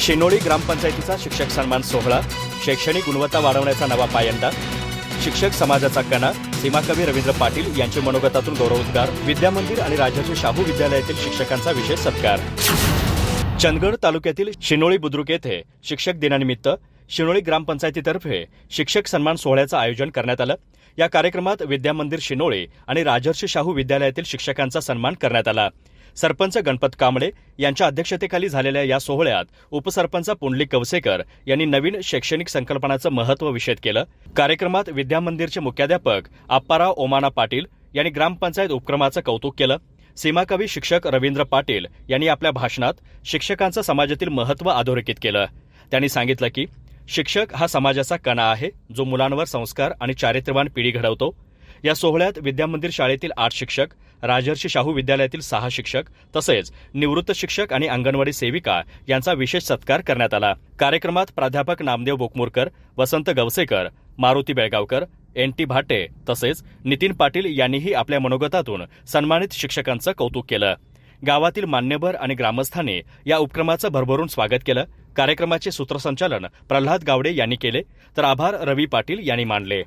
शिनोळी ग्रामपंचायतीचा शिक्षक सन्मान सोहळा, शैक्षणिक गुणवत्ता वाढवण्याचा नवा पायंडा, शिक्षक समाजाचा कणा, सीमाकवी रवींद्र पाटील यांचे मनोगतातून गौरवोद्गार, विद्यामंदिर आणि राजर्षी शाहू विद्यालयातील शिक्षकांचा विशेष सत्कार. चंदगड तालुक्यातील शिनोळी बुद्रुक येथे शिक्षक दिनानिमित्त शिनोळी ग्रामपंचायतीतर्फे शिक्षक सन्मान सोहळ्याचं आयोजन करण्यात आलं. या कार्यक्रमात विद्यामंदिर शिनोळी आणि राजर्षी शाहू विद्यालयातील शिक्षकांचा सन्मान करण्यात आला. सरपंच गणपत कांबळे यांच्या अध्यक्षतेखाली झालेल्या या सोहळ्यात उपसरपंच पुंडलिक कवसेकर यांनी नवीन शैक्षणिक संकल्पनाचं महत्त्व विशद केलं. कार्यक्रमात विद्यामंदिरचे मुख्याध्यापक आप्पाराव ओमाना पाटील यांनी ग्रामपंचायत उपक्रमाचं कौतुक केलं. सीमाकवी शिक्षक रवींद्र पाटील यांनी आपल्या भाषणात शिक्षकांचं समाजातील महत्त्व अधोरेखित केलं. त्यांनी सांगितलं की शिक्षक हा समाजाचा कणा आहे, जो मुलांवर संस्कार आणि चारित्र्यवान पिढी घडवतो. या सोहळ्यात विद्यामंदिर शाळेतील 8 शिक्षक, राजर्षी शाहू विद्यालयातील 6 शिक्षक तसेच निवृत्त शिक्षक आणि अंगणवाडी सेविका यांचा विशेष सत्कार करण्यात आला. कार्यक्रमात प्राध्यापक नामदेव बोकमुरकर, वसंत गवसेकर, मारुती बेळगावकर, NT भाटे तसेच नितीन पाटील यांनीही आपल्या मनोगतातून सन्मानित शिक्षकांचं कौतुक केलं. गावातील मान्यवर आणि ग्रामस्थांनी या उपक्रमाचं भरभरून स्वागत केलं. कार्यक्रमाचे सूत्रसंचालन प्रल्हाद गावडे यांनी केले, तर आभार रवी पाटील यांनी मानले.